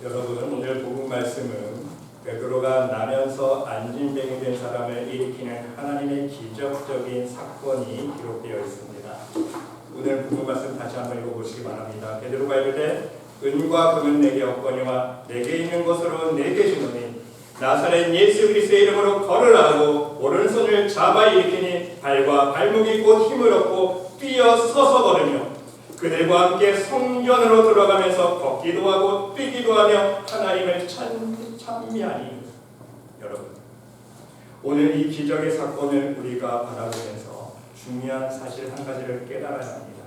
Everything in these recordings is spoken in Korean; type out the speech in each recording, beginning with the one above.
여러분, 오늘 복음 말씀은 베드로가 나면서 안진뱅이 된 사람을 일으키는 하나님의 기적적인 사건이 기록되어 있습니다. 오늘 복음 말씀 다시 한번 읽어보시기 바랍니다. 베드로가 이르되 은과 금은 내게 없거니와 내게 있는 것으로 내게 주노니 나사렛 예수 그리스도의 이름으로 걸으라 하고 오른손을 잡아 일으키니 발과 발목이 곧 힘을 얻고 뛰어 서서 걸으며 그들과 함께 성전으로 들어가면서 걷기도 하고 뛰기도 하며 하나님을 찬미하니. 여러분, 오늘 이 기적의 사건을 우리가 바라보면서 중요한 사실 한 가지를 깨달아야 합니다.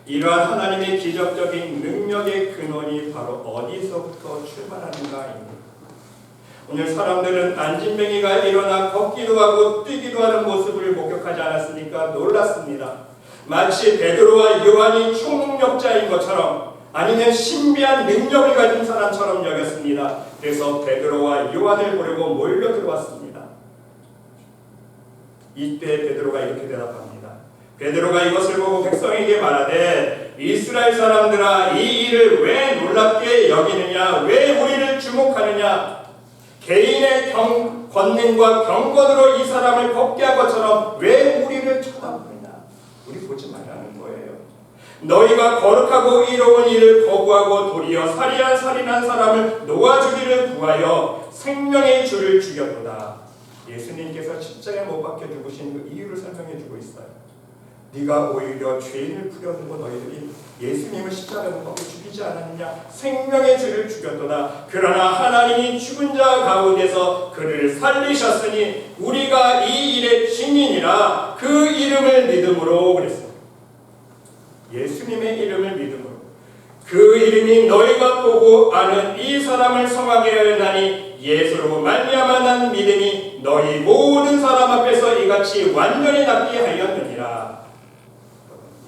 이러한 하나님의 기적적인 능력의 근원이 바로 어디서부터 출발하는가입니다. 오늘 사람들은 안진뱅이가 일어나 걷기도 하고 뛰기도 하는 모습을 목격하지 않았으니까 놀랐습니다. 마치 베드로와 요한이 총력자인 것처럼 아니면 신비한 능력을 가진 사람처럼 여겼습니다. 그래서 베드로와 요한을 보려고 몰려 들어왔습니다. 이때 베드로가 이렇게 대답합니다. 베드로가 이것을 보고 백성에게 말하되 이스라엘 사람들아, 이 일을 왜 놀랍게 여기느냐? 왜 우리를 주목하느냐? 개인의 권능과 경건으로 이 사람을 걷게 한 것처럼 왜 우리를 쳐다보느냐? 우리 보지 말라는 거예요. 너희가 거룩하고 이로운 일을 거부하고 도리어 살인한 사람을 놓아주기를 구하여 생명의 주를 죽였도다. 예수님께서 십자가에 못 박혀 죽으신 그 이유를 설명해 주고 있어요. 네가 오히려 죄인을 부려두고 너희들이 예수님을 십자가에 못 박혀 죽이지 않았느냐? 생명의 주를 죽였도다. 그러나 하나님이 죽은 자 가운데서 그를 살리셨으니 우리가 이 일의 증인이라. 그 이름을 믿음으로 그랬어요. 예수님의 이름을 믿음으로. 그 이름이 너희가 보고 아는 이 사람을 성하게 하였나니 예수로 말미암아 난 믿음이 너희 모든 사람 앞에서 이같이 완전히 낫게 하였느니라.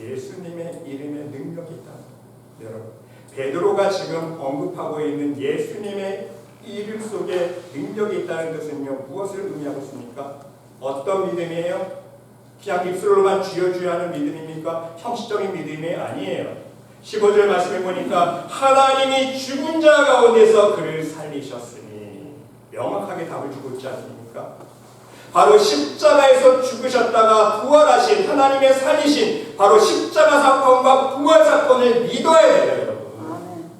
예수님의 이름에 능력이 있다. 여러분, 베드로가 지금 언급하고 있는 예수님의 이름 속에 능력이 있다는 것은요, 무엇을 의미하고 있습니까? 어떤 믿음이에요? 그냥 입술로만 쥐어줘야 하는 믿음입니까? 형식적인 믿음이 아니에요. 15절 말씀해 보니까 하나님이 죽은 자 가운데서 그를 살리셨으니, 명확하게 답을 주고 있지 않습니까? 바로 십자가에서 죽으셨다가 부활하신 하나님의 살리신 바로 십자가 사건과 부활 사건을 믿어야 돼요, 여러분.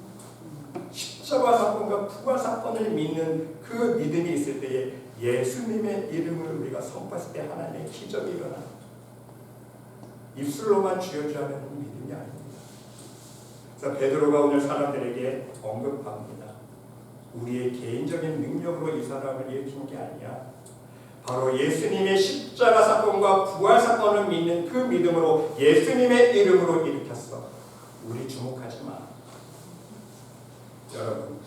십자가 사건과 부활 사건을 믿는 그 믿음이 있을 때에 예수님의 이름을 우리가 선포했을 때 하나님의 기적이 일어나. 입술로만 쥐어줘야 하는 믿음이 아닙니다. 그래서 베드로가 오늘 사람들에게 언급합니다. 우리의 개인적인 능력으로 이 사람을 일으킨 게 아니야. 바로 예수님의 십자가 사건과 부활 사건을 믿는 그 믿음으로 예수님의 이름으로 일으켰어. 우리 주목하지 마. 여러분,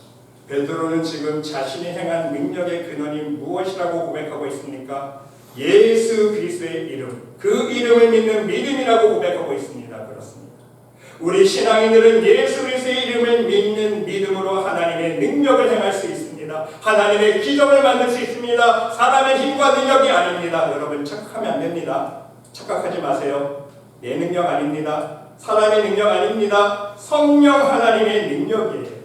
베드로는 지금 자신이 행한 능력의 근원이 무엇이라고 고백하고 있습니까? 예수 그리스도의 이름, 그 이름을 믿는 믿음이라고 고백하고 있습니다. 그렇습니다. 우리 신앙인들은 예수 그리스도의 이름을 믿는 믿음으로 하나님의 능력을 행할 수 있습니다. 하나님의 기적을 만들 수 있습니다. 사람의 힘과 능력이 아닙니다. 여러분, 착각하면 안 됩니다. 착각하지 마세요. 내 능력 아닙니다. 사람의 능력 아닙니다. 성령 하나님의 능력이에요.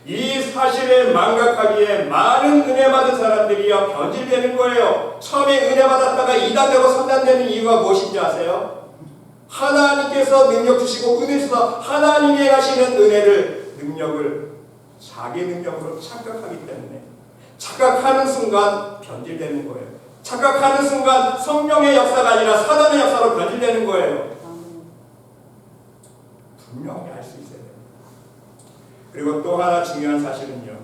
이 사실을 망각하기에 많은 은혜 받은 사람들이요 변질되는 거예요. 처음에 은혜 받았다가 2단 되고 3단 되는 이유가 무엇인지 아세요? 하나님께서 능력 주시고 은혜 주셔서 하나님이 하시는 은혜를, 능력을 자기 능력으로 착각하기 때문에 착각하는 순간 변질되는 거예요. 착각하는 순간 성령의 역사가 아니라 사단의 역사로 변질되는 거예요. 분명히 알 수 있어요. 그리고 또 하나 중요한 사실은요,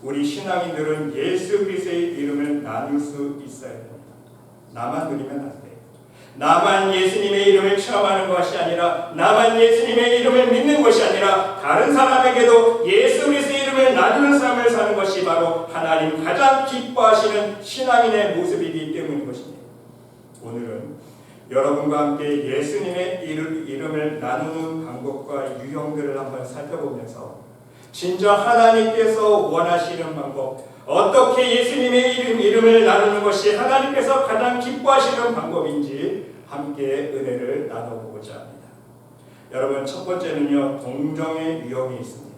우리 신앙인들은 예수 그리스도의 이름을 나눌 수 있어야 됩니다. 나만 누리면 안 돼요. 나만 예수님의 이름을 체험하는 것이 아니라, 나만 예수님의 이름을 믿는 것이 아니라 다른 사람에게도 예수 그리스도의 이름을 나누는 삶을 사는 것이 바로 하나님 가장 기뻐하시는 신앙인의 모습이기 때문인 것입니다. 오늘은 여러분과 함께 예수님의 이름을 나누는 방법과 유형들을 한번 살펴보면서 진짜 하나님께서 원하시는 방법, 어떻게 예수님의 이름을 나누는 것이 하나님께서 가장 기뻐하시는 방법인지 함께 은혜를 나눠보고자 합니다. 여러분, 첫 번째는요, 동정의 유형이 있습니다.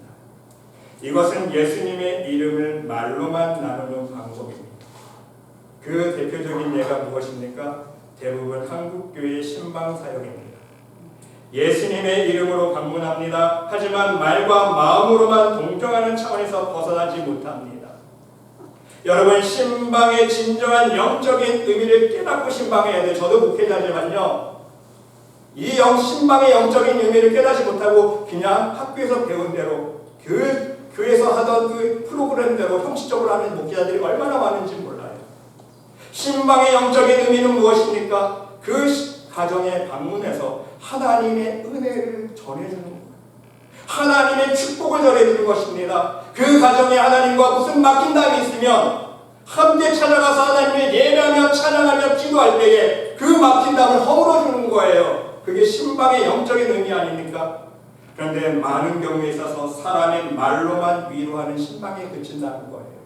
이것은 예수님의 이름을 말로만 나누는 방법입니다. 그 대표적인 예가 무엇입니까? 대부분 한국교회의 신방사역입니다. 예수님의 이름으로 방문합니다. 하지만 말과 마음으로만 동정하는 차원에서 벗어나지 못합니다. 여러분, 신방의 진정한 영적인 의미를 깨닫고 신방해야 돼요. 저도 목회자지만요, 이 신방의 영적인 의미를 깨닫지 못하고 그냥 학교에서 배운 대로 그 교회에서 하던 그 프로그램대로 형식적으로 하는 목회자들이 얼마나 많은지 몰라요. 신방의 영적인 의미는 무엇입니까? 그 가정에 방문해서 하나님의 은혜를 전해주는 거예요. 하나님의 축복을 전해주는 것입니다. 그 가정에 하나님과 무슨 막힌담이 있으면 함께 찾아가서 하나님의 예배하며 찬양하며 기도할 때에 그 막힌담을 허물어주는 거예요. 그게 신방의 영적인 의미 아닙니까? 그런데 많은 경우에 있어서 사람의 말로만 위로하는 신방에 그친다는 거예요.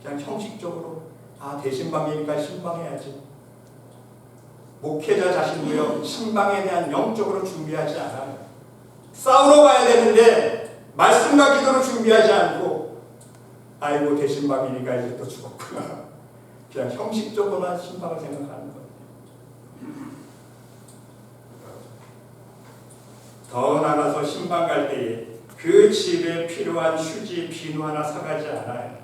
그냥 형식적으로 대신방이니까 신방해야지. 목회자 자신도요, 신방에 대한 영적으로 준비하지 않아요. 싸우러 가야 되는데 말씀과 기도로 준비하지 않고 아이고 대신방이니까 이제 또 죽었구나. 그냥 형식적으로만 신방을 생각하는 거예요. 더 나아가서 신방 갈 때에 그 집에 필요한 휴지, 비누 하나 사가지 않아요.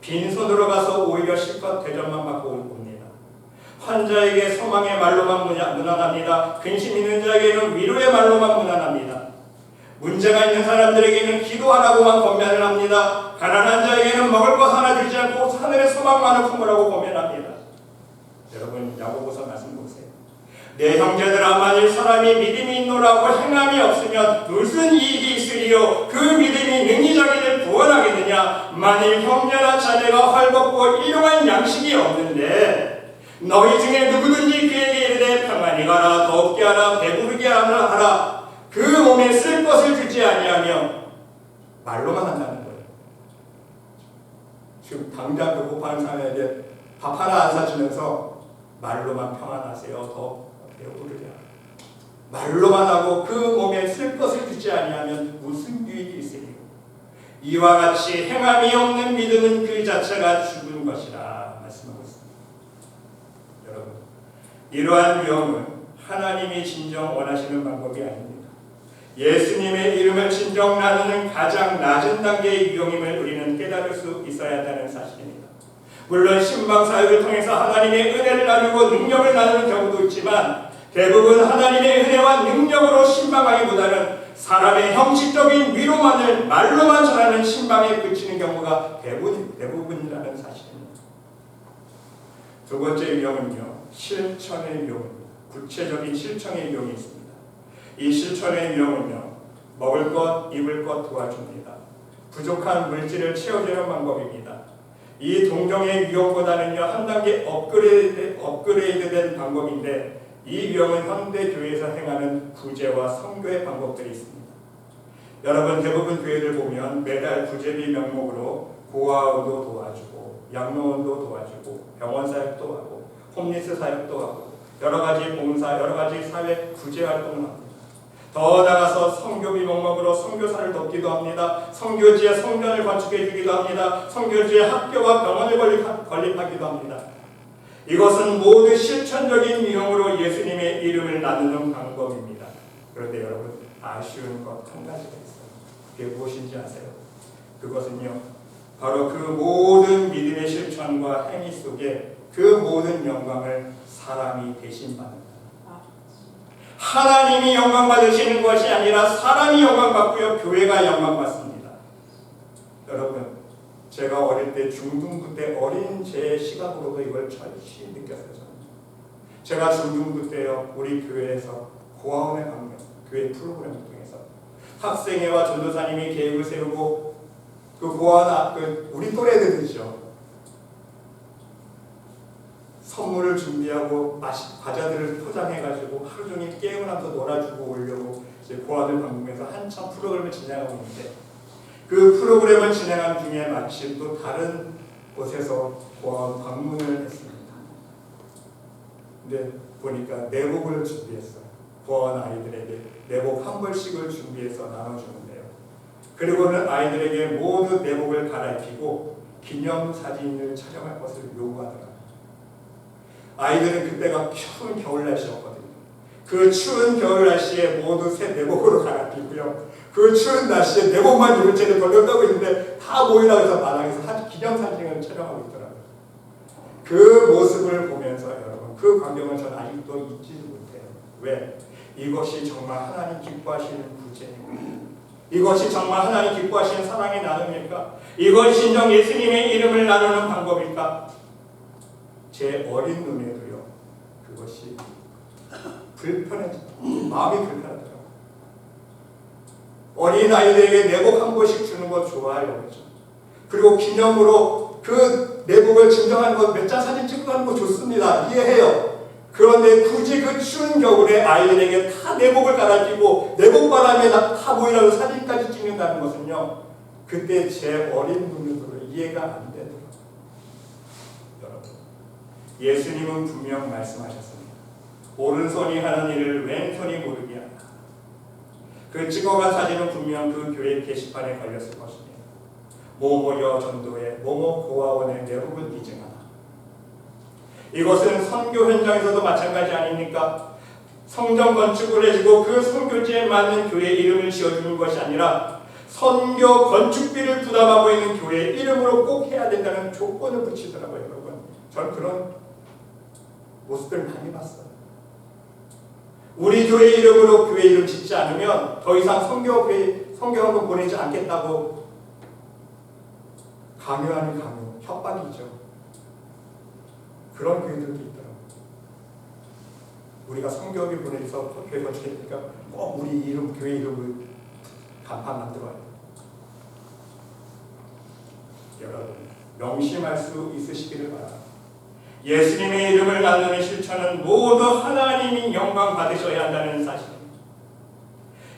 빈손으로 가서 오히려 실컷 대접만 받고 옵니다. 환자에게 소망의 말로만 무난합니다. 근심 있는 자에게는 위로의 말로만 무난합니다. 문제가 있는 사람들에게는 기도하라고만 권면을 합니다. 가난한 자에게는 먹을 것 하나 주지 않고 하늘의 소망만을 품으라고 권면합니다. 여러분, 야고보서 말씀 보세요. 내 형제들아, 만일 사람이 믿음이 있노라고 행함이 없으면 무슨 이익이 있으리요? 그 믿음이 능히 자기를 구원하겠느냐? 만일 형제나 자매가 헐벗고 일용할 양식이 없는데 너희 중에 누구든지 그에게 이르되 평안히 가라, 덥게 하라, 배부르게 하라, 그 몸에 쓸 것을 주지 아니하며 말로만 한다는 거예요. 지금 당장 배고파하는 사람에게 밥 하나 안 사주면서 말로만 평안하세요, 더 배부르게 하라, 말로만 하고 그 몸에 쓸 것을 주지 아니하면 무슨 유익이 있으리요? 이와 같이 행함이 없는 믿음은 그 자체가 죽은 것이라 말씀하고 있습니다. 여러분, 이러한 유형은 하나님이 진정 원하시는 방법이 아닙니다. 예수님의 이름을 진정 나누는 가장 낮은 단계의 유형임을 우리는 깨달을 수 있어야 한다는 사실입니다. 물론 신방사역을 통해서 하나님의 은혜를 나누고 능력을 나누는 경우도 있지만 대부분 하나님의 은혜와 능력으로 신방하기보다는 사람의 형식적인 위로만을 말로만 전하는 신방에 그치는 경우가 대부분이라는 사실입니다. 두 번째 유형은요, 실천의 유형입니다. 구체적인 실천의 유형이 있습니다. 이 실천의 유형은요, 먹을 것, 입을 것 도와줍니다. 부족한 물질을 채워주는 방법입니다. 이 동정의 유형보다는요, 한 단계 업그레이드된 방법인데 이 유형은 현대 교회에서 행하는 구제와 선교의 방법들이 있습니다. 여러분, 대부분 교회들 보면 매달 구제비 명목으로 고아원도 도와주고 양로원도 도와주고 병원 사역도 하고 홈리스 사역도 하고 여러 가지 봉사, 여러 가지 사회 구제 활동을 합니다. 더 나아가서 선교비 명목으로 선교사를 돕기도 합니다. 선교지에 성전을 건축해 주기도 합니다. 선교지에 학교와 병원을 건립하기도 합니다. 이것은 모두 실천적인 유형으로 예수님의 이름을 나누는 방법입니다. 그런데 여러분, 아쉬운 것 한 가지가 있어요. 그게 무엇인지 아세요? 그것은요, 바로 그 모든 믿음의 실천과 행위 속에 그 모든 영광을 사람이 대신 받는다. 하나님이 영광 받으시는 것이 아니라 사람이 영광 받고요, 교회가 영광 받습니다. 여러분, 제가 어릴 때 중등부 때 어린 제 시각으로도 이걸 절실히 느꼈어요. 제가 중등부 때요, 우리 교회에서 고아원에 가면 교회 프로그램을 통해서 학생회와 전도사님이 계획을 세우고 그 고아원 우리 또래들이죠, 선물을 준비하고 과자들을 포장해가지고 하루 종일 게임을 하면서 놀아주고 오려고 이제 고아원을 방문해서 한참 프로그램을 진행하고 있는데 그 프로그램을 진행하는 중에 마침 또 다른 곳에서 고아원 방문을 했습니다. 근데 보니까 내복을 준비했어요. 고아원 아이들에게 내복 한 벌씩을 준비해서 나눠주는데요. 그리고는 아이들에게 모두 내복을 갈아입히고 기념사진을 촬영할 것을 요구하더라. 아이들은 그때가 추운 겨울 날씨였거든요. 그 추운 겨울 날씨에 모두 새 내복으로 갈아입히고요. 그 추운 날씨에 내복만 입은 채를 벌렁거리고 있는데 다 모이라고 해서 마당에서 기념사진을 촬영하고 있더라고요. 그 모습을 보면서 여러분, 그 광경을 저는 아직도 잊지도 못해요. 왜? 이것이 정말 하나님 기뻐하시는 구제입니까? 이것이 정말 하나님 기뻐하시는 사랑의 나눔일까? 이것이 진정 예수님의 이름을 나누는 방법일까? 제 어린 눈에도요, 그것이 마음이 불편하더라고요. 어린 아이들에게 내복 한 번씩 주는 거 좋아요. 그렇죠? 그리고 기념으로 그 내복을 증정하는 것, 몇 장 사진 찍고 하는 거 좋습니다. 이해해요. 그런데 굳이 그 추운 겨울에 아이들에게 다 내복을 갈아끼고 내복바람에 다 모이라고 사진까지 찍는다는 것은요, 그때 제 어린 눈으로 이해가 안 되더라고요. 여러분, 예수님은 분명 말씀하셨습니다. 오른손이 하는 일을 왼손이 모르게 한다. 그 찍어간 사진은 분명 그 교회 게시판에 걸렸을 것입니다. 모모여 전도회 모모 고아원의 내복을 기증하다. 이것은 선교 현장에서도 마찬가지 아닙니까? 성전 건축을 해주고 그 선교지에 맞는 교회 이름을 지어주는 것이 아니라 선교 건축비를 부담하고 있는 교회 이름으로 꼭 해야 된다는 조건을 붙이더라고요. 여러분, 저는 그런 모습들 많이 봤어요. 우리 교회 이름으로 교회 이름 짓지 않으면 더 이상 선교학원 보내지 않겠다고 강요하는 강요, 협박이죠. 그런 교회들도 있더라고요. 우리가 성교학에 보내서 교회 건축했으니까 꼭 우리 이름, 교회 이름을 간판 만들어야 돼요. 여러분, 명심할 수 있으시기를 바랍니다. 예수님의 이름을 나누는 실천은 모두 하나님이 영광 받으셔야 한다는 사실입니다.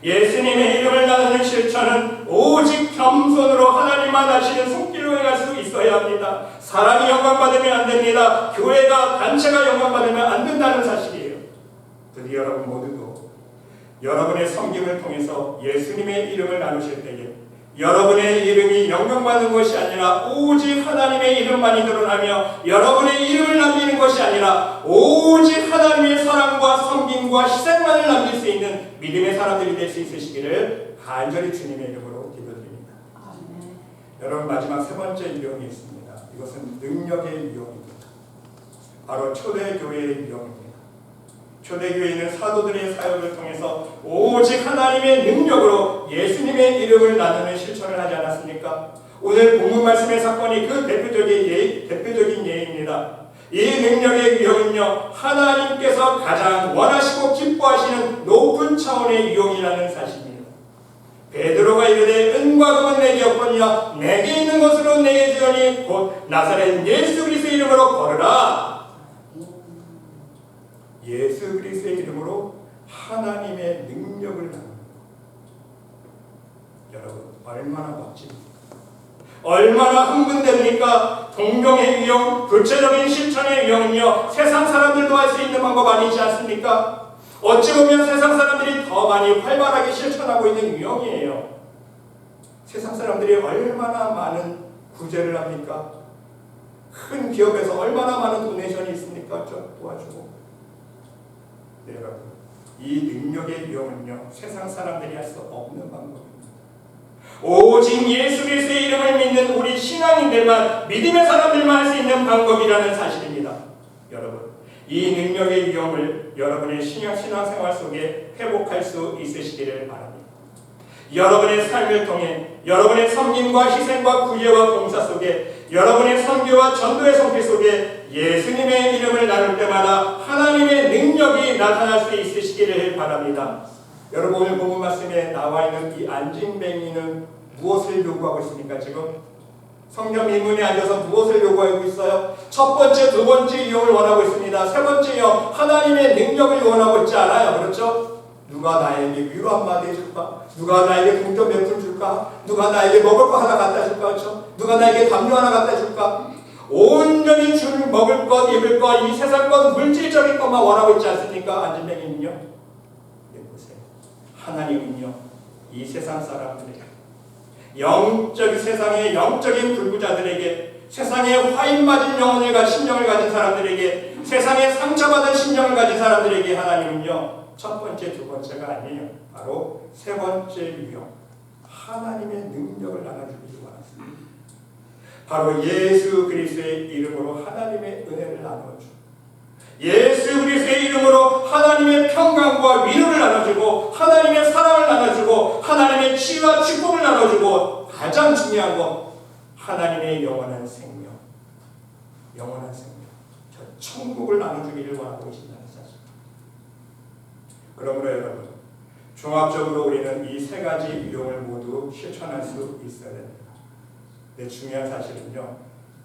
예수님의 이름을 나누는 실천은 오직 겸손으로 하나님만 하시는 손길로 행할 수 있어야 합니다. 사람이 영광받으면 안 됩니다. 교회가, 단체가 영광받으면 안 된다는 사실이에요. 그런데 여러분 모두도 여러분의 섬김을 통해서 예수님의 이름을 나누실 때에 여러분의 이름이 영광받는 것이 아니라 오직 하나님의 이름만이 드러나며 여러분의 이름을 남기는 것이 아니라 오직 하나님의 사랑과 섬김과 희생만을 남길 수 있는 믿음의 사람들이 될 수 있으시기를 간절히 주님의 이름으로 기도드립니다. 여러분, 마지막 세 번째 유형이 있습니다. 이것은 능력의 유형입니다. 바로 초대교회의 유형입니다. 초대교회는 사도들의 사역을 통해서 오직 하나님의 능력으로 예수님의 이름을 나누는 실천을 하지 않았습니까? 오늘 본문 말씀의 사건이 그 대표적인 예입니다. 이 능력의 유형은요, 하나님께서 가장 원하시고 기뻐하시는 높은 차원의 유형이라는 사실입니다. 베드로가 이르되 은과 금은 내게 없거니와 내게 있는 것으로 내게 주오니 곧 나사렛 예수 그리스도의 이름으로 걸으라. 예수 그리스도의 이름으로 하나님의 능력을 나누는 여러분, 얼마나 멋집니까? 얼마나 흥분됩니까? 동경의 유형, 구체적인 실천의 유형은요, 세상 사람들도 할 수 있는 방법 아니지 않습니까? 어찌 보면 세상 사람들이 더 많이 활발하게 실천하고 있는 유형이에요. 세상 사람들이 얼마나 많은 구제를 합니까? 큰 기업에서 얼마나 많은 도네이션이 있습니까? 도와주고. 네, 여러분, 이 능력의 유형은요, 세상 사람들이 할 수 없는 방법입니다. 오직 예수 그리스도의 이름을 믿는 우리 신앙인들만, 믿음의 사람들만 할 수 있는 방법이라는 사실입니다. 여러분, 이 능력의 유형을 여러분의 신앙생활 속에 회복할 수 있으시기를 바랍니다. 여러분의 삶을 통해 여러분의 섬김과 희생과 구제와 봉사 속에 여러분의 선교와 전도의 손길 속에 예수님의 이름을 나눌 때마다 하나님의 능력이 나타날 수 있으시기를 바랍니다. 여러분, 오늘 본문 말씀에 나와 있는 이 안진뱅이는 무엇을 요구하고 있습니까? 지금 성령 민문에 앉아서 무엇을 요구하고 있어요? 첫 번째, 두 번째 유형을 원하고 있습니다. 세 번째 유형, 하나님의 능력을 원하고 있지 않아요. 그렇죠? 누가 나에게 위로 한마디 해줄까? 누가 나에게 동전 몇 푼 줄까? 누가 나에게 먹을 거 하나 갖다 줄까? 그렇죠? 누가 나에게 담요 하나 갖다 줄까? 온전히 줄 먹을 것, 입을 것, 이 세상 것, 물질적인 것만 원하고 있지 않습니까? 안진뱅이는요? 네, 보세요. 하나님은요, 이 세상 사람들에게 세상의 영적인 불구자들에게, 세상에 화인 맞은 영혼을 가진 심령을 가진 사람들에게, 세상에 상처받은 심령을 가진 사람들에게 하나님은요, 첫 번째, 두 번째가 아니에요. 바로 세 번째 유형, 하나님의 능력을 나눠주기를 원하십니다. 바로 예수 그리스도의 이름으로 하나님의 은혜를 나눠주고, 예수 그리스도의 이름으로 하나님의 평강과 위로를 나눠주고, 하나님의 사랑을 나눠주고, 하나님의 치유와 축복을 나눠주고, 가장 중요한 것, 하나님의 영원한 생명, 영원한 생명, 저 천국을 나눠주기를 원하고 계신다는 사실. 그러므로 여러분, 종합적으로 우리는 이 세 가지 유형을 모두 실천할 수 있어야 됩니다. 근데 중요한 사실은요,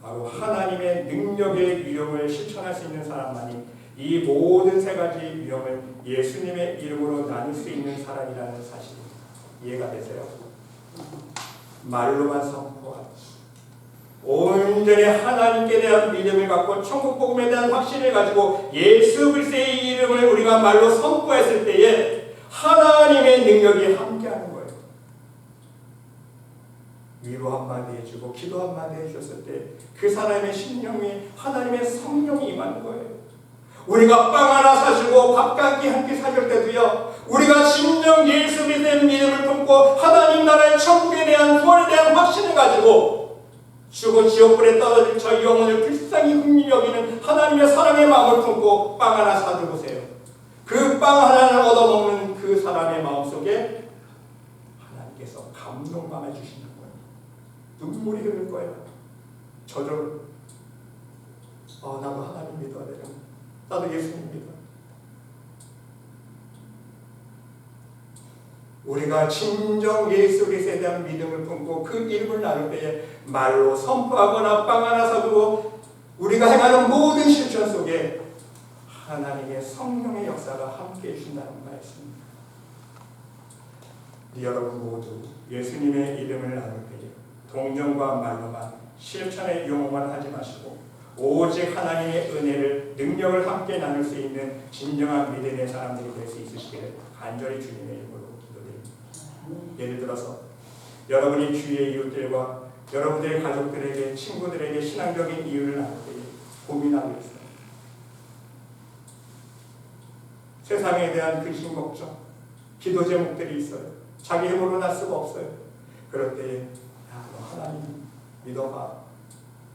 바로 하나님의 능력의 유형을 실천할 수 있는 사람만이 이 모든 세 가지 유형을 예수님의 이름으로 나눌 수 있는 사람이라는 사실입니다. 이해가 되세요? 말로만 선포하고 온전히 하나님께 대한 믿음을 갖고 천국 복음에 대한 확신을 가지고 예수 그리스도의 이름을 우리가 말로 선포했을 때에 하나님의 능력이 함께하는 거예요. 위로 한마디 해주고 기도 한마디 해주셨을 때 그 사람의 심령에 하나님의 성령이 임하는 거예요. 우리가 빵 하나 사주고 밥 한 끼 사줄 때도요, 우리가 진정 예수 그리스도의 믿음을 품고 하나님 나라의 천국에 대한 구원에 대한 확신을 가지고 죽은 지옥불에 떨어진 저희 영혼을 불쌍히 긍휼히 여기는 하나님의 사랑의 마음을 품고 빵 하나 사주보세요. 그 빵 하나를 얻어먹는 그 사람의 마음속에 하나님께서 감동감을 주시는 거예요. 눈물이 흐를 거예요. 저절로 나도 하나님 믿어야 돼요. 나도 예수님 믿어. 우리가 진정 예수 그리스도에 대한 믿음을 품고 그 이름을 나눌 때에 말로 선포하거나 빵 하나 사두고 우리가 행하는 모든 실천 속에 하나님의 성령의 역사가 함께해 주신다는 말씀입니다. 여러분 모두 예수님의 이름을 나눌 때에 동정과 말로만 실천의 용어만 하지 마시고 오직 하나님의 은혜를 능력을 함께 나눌 수 있는 진정한 믿음의 사람들이 될 수 있으시기를 간절히 주님의 이름으로 기도드립니다. 예를 들어서 여러분이 주위의 이웃들과 여러분들의 가족들에게 친구들에게 신앙적인 이유를 나눌 때에 고민하고 있어요. 세상에 대한 근심 걱정, 기도 제목들이 있어요. 자기 힘으로 날 수가 없어요. 그럴 때에 너 하나님 믿어봐.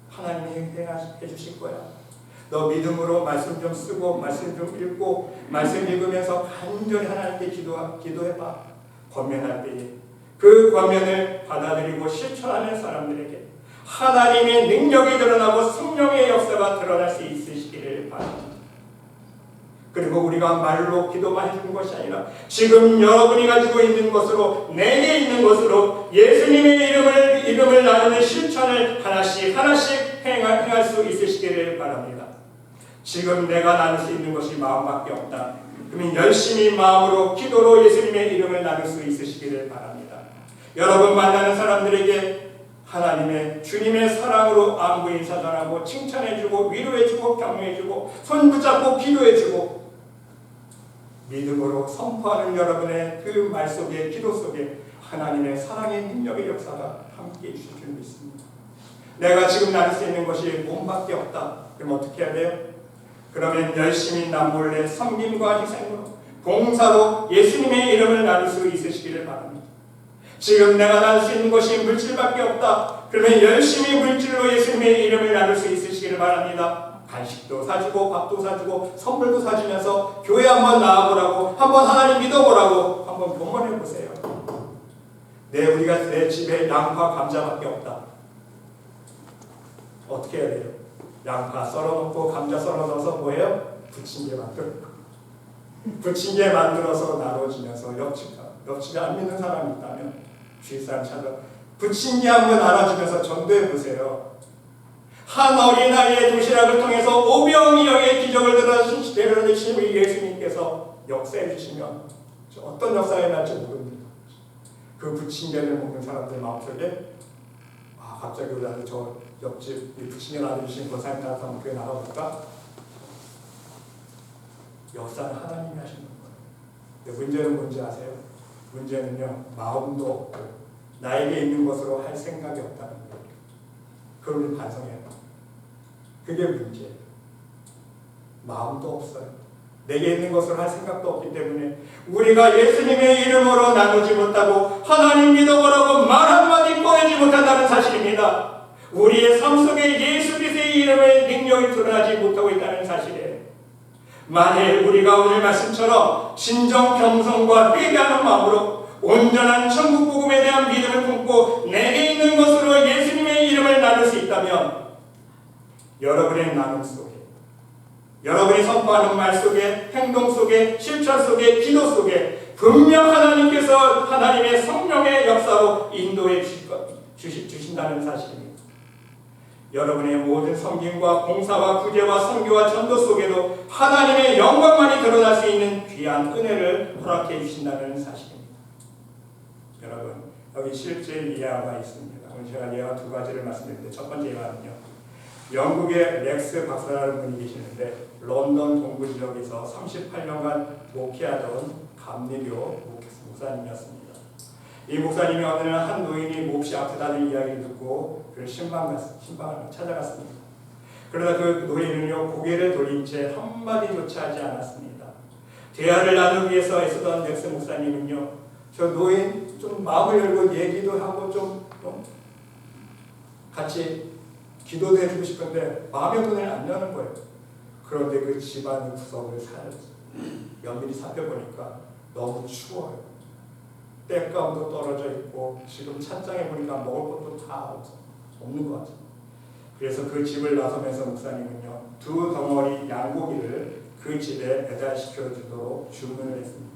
하나님이 행해 주실 거야. 너 믿음으로 말씀 좀 쓰고 말씀 좀 읽고 말씀 읽으면서 간절히 하나님께 기도해봐. 권면할 때에 그 권면을 받아들이고 실천하는 사람들에게 하나님의 능력이 드러나고 성령의 역사가 드러날 수 있으시기를 바랍니다. 그리고 우리가 말로 기도만 해주는 것이 아니라 지금 여러분이 가지고 있는 것으로 내게 있는 것으로 예수님의 이름을 나누는 실천을 하나씩 행할 수 있으시기를 바랍니다. 지금 내가 나눌 수 있는 것이 마음밖에 없다. 그러면 열심히 마음으로 기도로 예수님의 이름을 나눌 수 있으시기를 바랍니다. 여러분 만나는 사람들에게 하나님의 주님의 사랑으로 안부 인사 전하고 칭찬해주고 위로해주고 격려해주고 손 붙잡고 기도해주고 믿음으로 선포하는 여러분의 그 말 속에 기도 속에 하나님의 사랑의 능력의 역사가 함께해 주실 줄 믿습니다. 내가 지금 나눌 수 있는 것이 몸밖에 없다. 그럼 어떻게 해야 돼요? 그러면 열심히 남몰래 섬김과 희생으로 봉사로 예수님의 이름을 나눌 수 있으시기를 바랍니다. 지금 내가 나눌 수 있는 것이 물질밖에 없다. 그러면 열심히 물질로 예수님의 이름을 나눌 수 있으시기를 바랍니다. 간식도 사주고 밥도 사주고 선물도 사주면서 교회 한번 나와보라고, 한번 하나님 믿어보라고 한번 병원해보세요. 우리가 내 집에 양파 감자밖에 없다. 어떻게 해야 돼요? 양파 썰어놓고 감자 썰어넣어서 뭐예요? 부침개 만들어서 나눠주면서 옆집에 안 믿는 사람이 있다면 주위 사람 찾아 부침개 한번 나눠주면서 전도해보세요. 한 어린아이의 도시락을 통해서 오병이어의 기적을 드러내신 우리 예수님께서 역사해 주시면 어떤 역사가 날지 모릅니다. 그 부침개를 먹는 사람들 마음속에 갑자기 우리 아들 저 옆집 부침개 나눠주신 권사님 따라서 한번 교회 나가볼까? 역사는 하나님이 하시는 거예요. 근데 문제는 뭔지 아세요? 문제는요, 마음도 없고 나에게 있는 것으로 할 생각이 없다는 거예요. 그걸 반성해요. 그게 문제예요. 마음도 없어요. 내게 있는 것으로 할 생각도 없기 때문에 우리가 예수님의 이름으로 나누지 못하고 하나님 믿어보라고 말 한마디 꺼내지 못한다는 사실입니다. 우리의 삶 속에 예수 그리스도의 이름의 능력이 드러나지 못하고 있다는 사실이에요. 만일 우리가 오늘 말씀처럼 진정 겸손과 회개하는 마음으로 온전한 천국 복음에 대한 믿음을 품고 내게 있는 것으로 예수님의 이름을 나눌 수 있다면 여러분의 나눔 속에, 여러분이 선포하는 말 속에, 행동 속에, 실천 속에, 기도 속에 분명 하나님께서 하나님의 성령의 역사로 인도해 주신다는 사실입니다. 여러분의 모든 섬김과 봉사와 구제와 선교와 전도 속에도 하나님의 영광만이 드러날 수 있는 귀한 은혜를 허락해 주신다는 사실입니다. 여러분, 여기 실제 예화가 있습니다. 오늘 제가 예화 두 가지를 말씀드리는데 첫 번째 예화는요. 영국의 렉스 박사라는 분이 계시는데 런던 동부 지역에서 38년간 목회하던 감리교 목사님이었습니다. 이 목사님이 어느 날 한 노인이 몹시 아프다는 이야기를 듣고 그를 신방을 찾아갔습니다. 그러다 그 노인은요 고개를 돌린 채 한마디조차 하지 않았습니다. 대화를 나누기 위해서 애쓰던 렉스 목사님은요 저 노인 좀 마음을 열고 얘기도 하고 좀 같이 기도도 해주고 싶은데 마음의 문을 안 여는 거예요. 그런데 그 집안 구석을 면밀히 살펴보니까 너무 추워요. 땔감도 떨어져 있고 지금 찬장에 보니까 먹을 것도 다 없는 것 같아요. 그래서 그 집을 나서면서 목사님은요 2 덩어리 양고기를 그 집에 배달시켜 주도록 주문을 했습니다.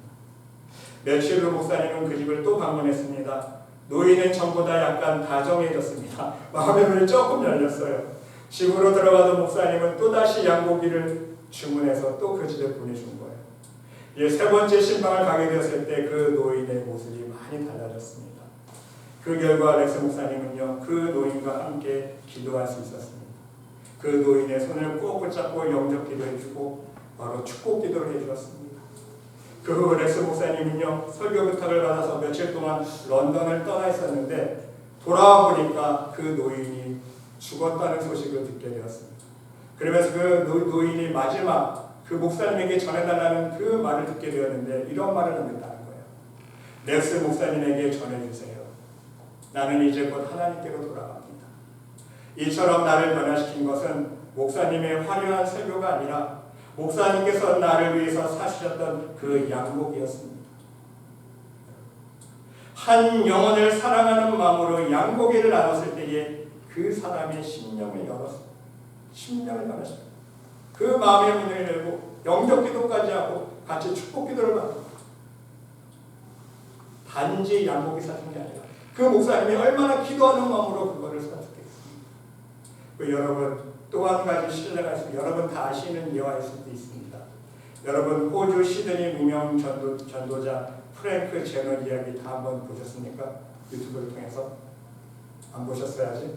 며칠 후 목사님은 그 집을 또 방문했습니다. 노인은 전보다 약간 다정해졌습니다. 마음의 문이 조금 열렸어요. 집으로 들어가던 목사님은 또다시 양고기를 주문해서 또 그 집에 보내준 거예요. 세 번째 신방을 가게 되었을 때 그 노인의 모습이 많이 달라졌습니다. 그 결과 렉스 목사님은요 그 노인과 함께 기도할 수 있었습니다. 그 노인의 손을 꼭 붙잡고 영접 기도해주고 바로 축복 기도를 해주었습니다. 그 후 렉스 목사님은요 설교 부탁을 받아서 며칠 동안 런던을 떠나 있었는데 돌아와 보니까 그 노인이 죽었다는 소식을 듣게 되었습니다. 그러면서 그 노인이 마지막 그 목사님에게 전해달라는 그 말을 듣게 되었는데 이런 말을 남겼다는 거예요. 렉스 목사님에게 전해주세요. 나는 이제 곧 하나님께로 돌아갑니다. 이처럼 나를 변화시킨 것은 목사님의 화려한 설교가 아니라 목사님께서 나를 위해서 사시셨던 그 양고기였습니다. 한 영혼을 사랑하는 마음으로 양고기를 나눴을 때에 그 사람의 심령을 열었습니다. 심령을 열었습니다. 그 마음의 문을 열고 영접 기도까지 하고 같이 축복 기도를 받고 단지 양고기 사준 게 아니라 그 목사님이 얼마나 기도하는 마음으로 그거를 선택했습니다. 여러분 또 한 가지 신뢰가 있습니다. 여러분 다 아시는 예화일 수도 있습니다. 여러분 호주 시드니 무명 전도자 프랭크 제너 이야기 다 한번 보셨습니까? 유튜브를 통해서? 안 보셨어요 아직?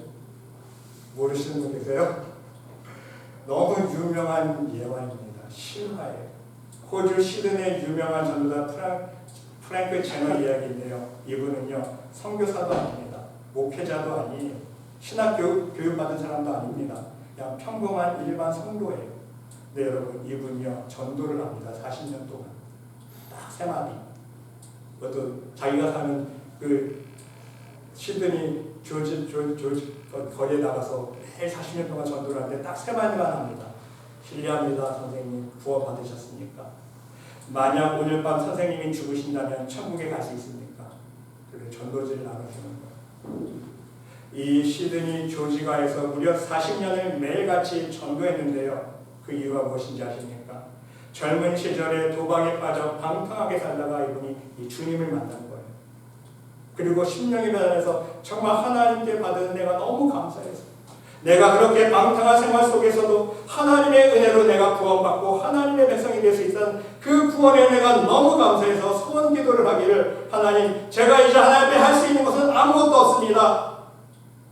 모르시는 분 계세요? 너무 유명한 예화입니다. 실화예요. 호주 시드니의 유명한 전도자 프랭크 제너 이야기인데요. 이분은요 선교사도 아닙니다. 목회자도 아니에요. 신학 교육받은 사람도 아닙니다. 그냥 평범한 일반 성도예요. 네 여러분 이분이요 전도를 합니다. 40년 동안 딱 3마디. 그것도 자기가 사는 그 시드니 조지 거리에 나가서 매일 40년 동안 전도를 하는데 딱 3마디만 합니다. 실례합니다 선생님 구원 받으셨습니까? 만약 오늘 밤 선생님이 죽으신다면 천국에 갈 수 있습니까? 그렇게 전도지를 나눠주는 거예요. 이 시드니 조지가에서 무려 40년을 매일같이 전도했는데요. 그 이유가 무엇인지 아십니까? 젊은 시절에 도박에 빠져 방탕하게 살다가 이분이 이 주님을 만난 거예요. 그리고 심령이 변해서 정말 하나님께 받은 은혜가 너무 감사해서 내가 그렇게 방탕한 생활 속에서도 하나님의 은혜로 내가 구원받고 하나님의 백성이 될 수 있다는 그 구원의 은혜가 너무 감사해서 소원 기도를 하기를 하나님 제가 이제 하나님 앞에 할 수 있는 것은 아무것도 없습니다.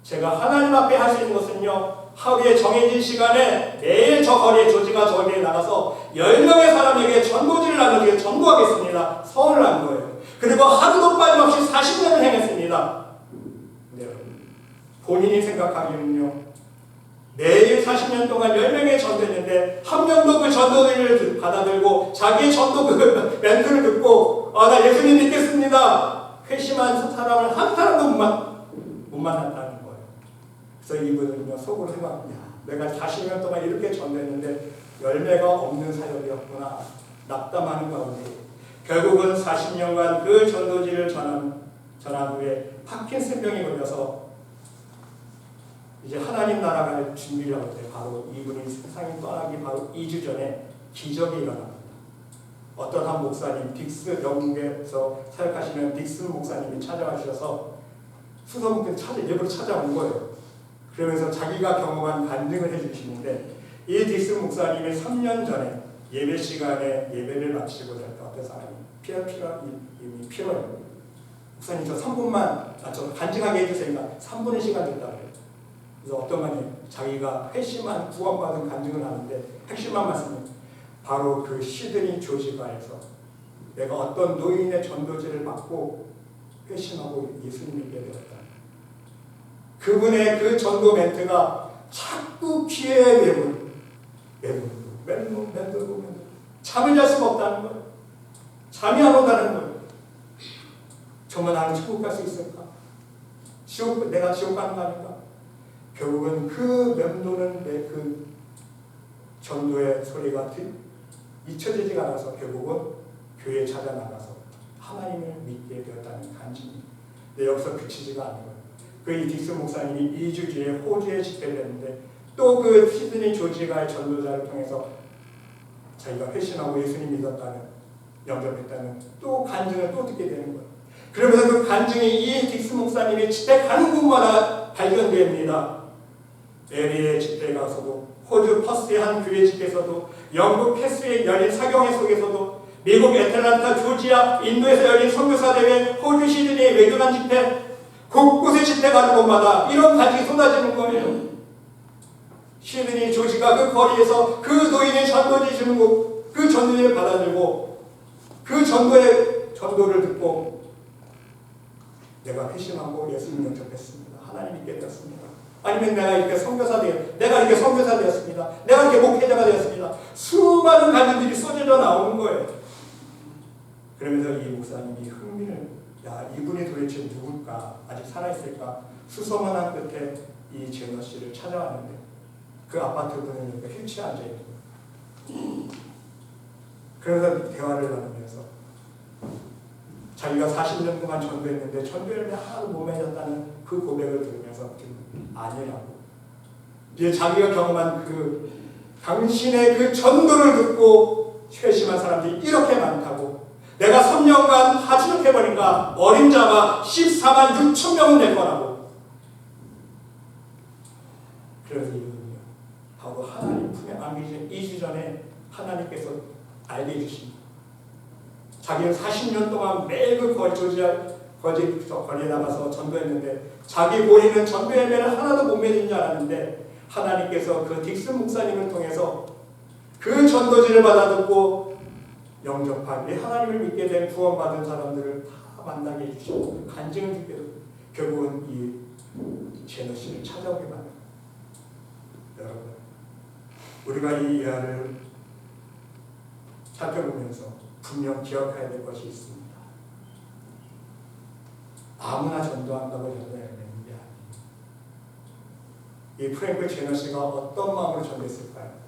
제가 하나님 앞에 할 수 있는 것은요 하루에 정해진 시간에 매일 저 거리에 조지가 저기에 나가서 10명의 사람에게 전도지를 나누게 전도하겠습니다. 서울을 한 거예요. 그리고 하루도 빠짐없이 40년을 행했습니다. 네. 본인이 생각하기는요, 매일 40년 동안 10명의 전도했는데 한 명도 그 전도를 받아들고 자기의 전도 그 멘트를 듣고 나 예수님 믿겠습니다 회심한 사람을 한 사람도 못 만났다는 거예요. 그래서 이분은요 속으로 생각합니다. 내가 40년 동안 이렇게 전도했는데 열매가 없는 사역이었구나. 낙담하는 가운데 결국은 40년간 그 전도지를 전한 후에 파킨슨병이 걸려서 이제 하나님 나라 갈 준비를 할 때 바로 이분이 세상에 떠나기 바로 2주 전에 기적이 일어납니다. 어떤 한 목사님, 영국에서 사역하시는 딕슨 목사님이 찾아와주셔서 수서목교에 일부러 찾아온 거예요. 그러면서 자기가 경험한 간증을 해주시는데 이 딕슨 목사님이 3년 전에 예배 시간에 예배를 마치고 잘 때 어떤 사람이 이미 필요해요. 목사님 저 3분만 저 간증하게 해주세요. 3분의 시간 됐다고 해요. 그래서 어떤 분이 자기가 회심한 구원받은 간증을 하는데 핵심한 말씀은 바로 그 시드니 조지바에서 내가 어떤 노인의 전도지를 받고 회심하고 예수님 믿게 되었다. 그분의 그 전도 멘트가 자꾸 귀에 맴돌고 잠을 잘 수가 없다는 거예요. 잠이 안 온다는 거예요. 정말 나는 천국 갈 수 있을까? 내가 지옥 가는 거 아닌가? 결국은 그 맴도는 내 그 전도의 소리가 잊혀지지가 않아서 결국은 교회에 찾아나가서 하나님을 믿게 되었다는 간증이. 근데 여기서 그치지가 않는 거예요. 이 딕슨 목사님이 2주 뒤에 호주에 집회를 했는데 또 그 시드니 조지가의 전도자를 통해서 자기가 회심하고 예수님 믿었다는, 영접했다는 또 간증을 또 듣게 되는 거예요. 그러면서 그 간증이 이 딕슨 목사님이 집회 가는 곳마다 발견됩니다. LA의 집회에 가서도, 호주 퍼스의 한 교회 집회에서도, 영국 패스에 열린 사경회 속에서도, 미국 애틀란타, 조지아, 인도에서 열린 선교사 대회, 호주 시드니의 외교관 집회, 곳곳에 집회 가는 곳마다 이런 간증이 쏟아지는 거예요. 시드니 조지가 그 거리에서 그 노인의 전도지 주는 곳, 그 전도지를 받아들고 그 전도를 듣고 내가 회심하고 예수님 영접했습니다. 하나님 믿게 되었습니다. 아니면 내가 이렇게 선교사 되었습니다. 내가 이렇게 목회자가 되었습니다. 수많은 간증들이 쏟아져 나오는 거예요. 그러면서 이 목사님이 흥미를, 이분이 도대체 누굴까? 아직 살아있을까? 수소문한 끝에 이 제너 씨를 찾아왔는데 그 아파트 문을 열고 휠체어에 앉아있는 거예요. 그래서 대화를 나누면서 자기가 40년 동안 전도했는데 전도를 하나도 못 맺었다는 그 고백을 들으면서 아니라고. 이제 자기가 경험한 그 당신의 그 전도를 듣고 회심한 사람들이 이렇게 많다고. 내가 3년간 하진욱해보니까 어림잡아 14만 6천 명은 될 거라고. 그래서 이분은요, 바로 하나님 품에 안기신 2주 전에 하나님께서 알게 해주십니다. 자기는 40년 동안 매일 그 거리에 나가서 전도했는데 자기 본인은 전도 예배를 하나도 못 맺은 줄 알았는데 하나님께서 그 딕슨 목사님을 통해서 그 전도지를 받아듣고 영접한 하나님을 믿게 된 구원받은 사람들을 다 만나게 해주시고 간증을 듣게 되고 결국은 이 제너 씨를 찾아오게 만듭니다. 여러분, 우리가 이 이야기를 살펴보면서 분명 기억해야 될 것이 있습니다. 아무나 전도한다고 전도해야 되는 게 아니에요. 이 프랭크 제너 씨가 어떤 마음으로 전도했을까요?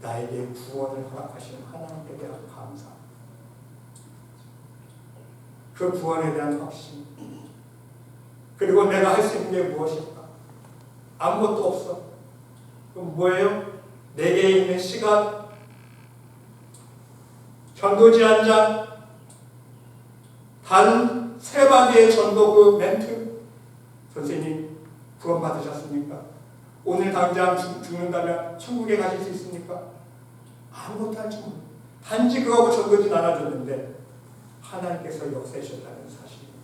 나에게 구원을 허락하신 하나님께 대한 감사, 그 구원에 대한 확신, 그리고 내가 할 수 있는 게 무엇일까? 아무것도 없어. 그럼 뭐예요? 내게 있는 시간, 전도지 한 장, 단 3마디의 전도 그 멘트. 선생님, 구원 받으셨습니까? 오늘 당장 죽는다면 천국에 가실 수 있습니까? 아무것도 하지 못해요. 단지 그거하고 전도지 나눠줬는데 하나님께서 역사하셨다는 사실입니다.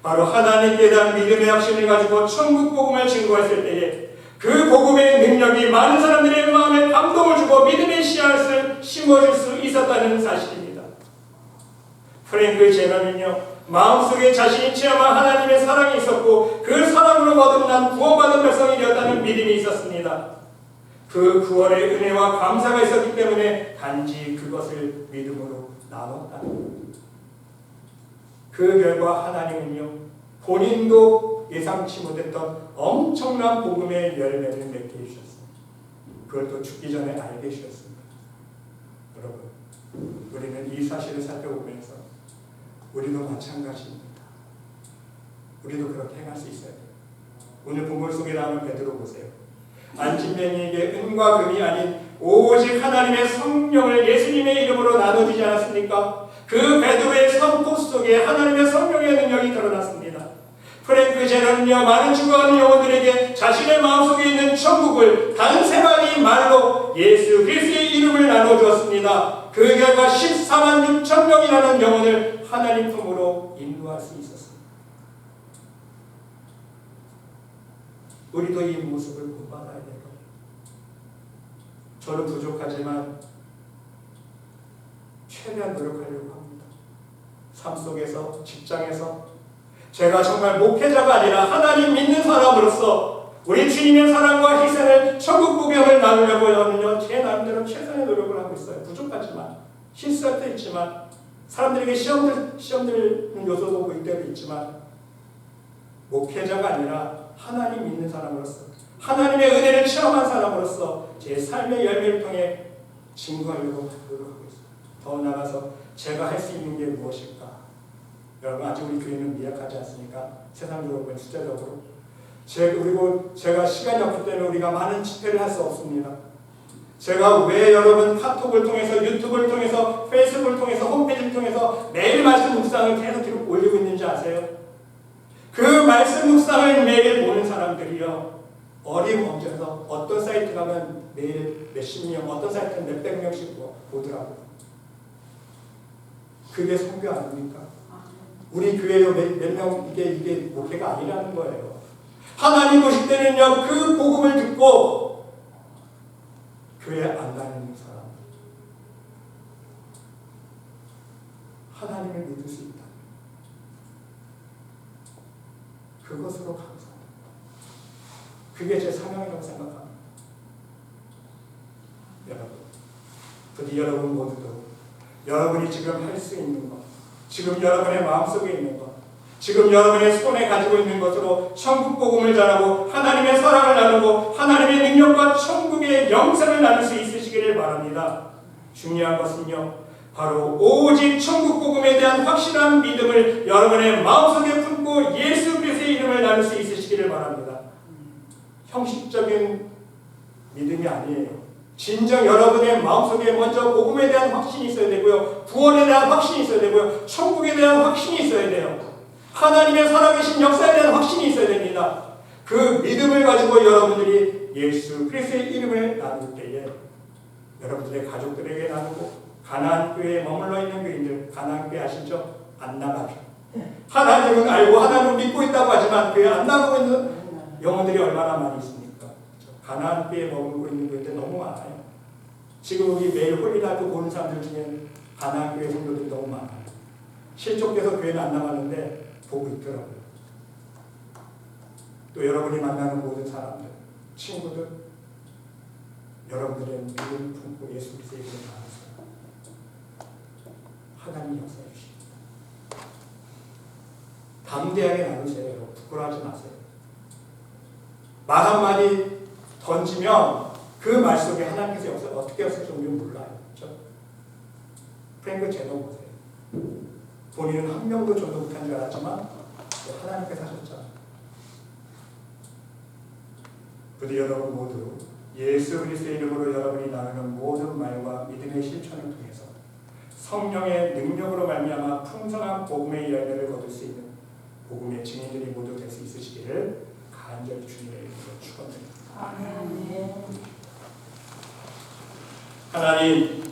바로 하나님께 대한 믿음의 확신을 가지고 천국 복음을 증거했을 때에 그 복음의 능력이 많은 사람들의 마음에 감동을 주고 믿음의 씨앗을 심어줄 수 있었다는 사실입니다. 프랭크 제너는요, 마음속에 자신이 체험한 하나님의 사랑이 있었고 그 사랑으로 거듭난 구원받은 백성이 되었다는 믿음이 있었습니다. 그 구원의 은혜와 감사가 있었기 때문에 단지 그것을 믿음으로 나눴다. 그 결과 하나님은요, 본인도 예상치 못했던 엄청난 복음의 열매를 맺게 해주셨습니다. 그걸 또 죽기 전에 알게 해주셨습니다. 여러분, 우리는 이 사실을 살펴보면서 우리도 마찬가지입니다. 우리도 그렇게 행할 수 있어야 돼요. 오늘 본문 속에 나오는 베드로 보세요. 안진뱅이에게 은과 금이 아닌 오직 하나님의 성령을 예수님의 이름으로 나눠주지 않았습니까? 그 베드로의 선포 속에 하나님의 성령의 능력이 드러났습니다. 프랭크 제너는요, 많은 죽어가는 영혼들에게 자신의 마음속에 있는 천국을 단세 마디 말로 예수 그리스도의 이름을 나눠주었습니다. 그 결과 14만 6천 명이라는 영혼을 하나님 품으로 인도할 수 있었습니다. 우리도 이 모습을 본받아야 돼요. 저는 부족하지만 최대한 노력하려고 합니다. 삶 속에서, 직장에서 제가 정말 목회자가 아니라 하나님 믿는 사람으로서 우리 주님의 사랑과 희생을 천국 구경을 나누려고 하는요, 제 나름대로 최선의 노력을 하고 있어요. 부족하지만, 실수할 때 있지만, 사람들에게 시험 드는 요소도 보일 때도 있지만, 목회자가 아니라 하나님 믿는 사람으로서, 하나님의 은혜를 체험한 사람으로서 제 삶의 열매를 통해 증거하려고 노력하고 있습니다. 더 나아가서 제가 할 수 있는 게 무엇일까? 여러분, 아직 우리 교회는 미약하지 않습니까? 세상적으로 보면 숫자적으로. 그리고 제가 시간이 없기 때문에 우리가 많은 집회를 할 수 없습니다. 제가 왜 여러분 카톡을 통해서, 유튜브를 통해서, 페이스북을 통해서, 홈페이지를 통해서 매일 말씀 묵상을 계속 기록 올리고 있는지 아세요? 그 말씀 묵상을 매일 보는 사람들이요, 어림없어서 어떤 사이트 가면 매일 몇십 명, 어떤 사이트는 몇백 명씩 보더라고요. 그게 선교 아닙니까? 우리 교회로 몇 명, 이게 목회가 아니라는 거예요. 하나님 오실 때는요, 그 복음을 듣고 교회 안 다니는 사람, 하나님을 믿을 수 있다. 그것으로 감사합니다. 그게 제 사명이라고 생각합니다. 여러분, 부디 여러분 모두도 여러분이 지금 할 수 있는 것, 지금 여러분의 마음속에 있는 것, 지금 여러분의 손에 가지고 있는 것으로 천국 복음을 전하고 하나님의 사랑을 나누고 하나님의 능력과 천국의 영생을 나눌 수 있으시기를 바랍니다. 중요한 것은요, 바로 오직 천국 복음에 대한 확실한 믿음을 여러분의 마음속에 품고 예수 그리스도의 이름을 나눌 수 있으시기를 바랍니다. 형식적인 믿음이 아니에요. 진정 여러분의 마음속에 먼저 복음에 대한 확신이 있어야 되고요, 구원에 대한 확신이 있어야 되고요, 천국에 대한 확신이 있어야 돼요. 하나님의 살아계신 역사에 대한 확신이 있어야 됩니다. 그 믿음을 가지고 여러분들이 예수 그리스도의 이름을 나눌 때에 여러분들의 가족들에게 나누고, 가나안 교회에 머물러 있는 교인들, 가나안 교회 아시죠? 안 나가죠. 하나님은 알고 하나님을 믿고 있다고 하지만 교회 안 나가고 있는 영혼들이 얼마나 많이 있습니까? 가나안 교회에 머물고 있는 교회들 너무 많아요. 지금 우리 매일 홀리날도 보는 사람들 중에는 가나안 교회 성도들이 너무 많아요. 실족돼서 교회는 안 나가는데 보고 있더라고요. 또 여러분이 만나는 모든 사람들, 친구들, 여러분들의 믿음 품고 예수 그리스도의 이름을 나누세요. 하나님 역사해 주십니다. 담대하게 나누세요. 부끄러워하지 마세요. 말 한마디 던지면 그 말 속에 하나님께서 역사 어떻게 하실지 우리는 몰라요. 그렇죠? 프랭크 제너 보세요. 본인은 한 명도 전도 못한 줄 알았지만 하나님께서 하셨잖아요. 부디 여러분 모두 예수 그리스도의 이름으로 여러분이 나누는 모든 말과 믿음의 실천을 통해서 성령의 능력으로 말미암아 풍성한 복음의 열매를 거둘 수 있는 복음의 증인들이 모두 될 수 있으시기를 간절히 주님의 이름으로 축원드립니다. 아멘. 하나님,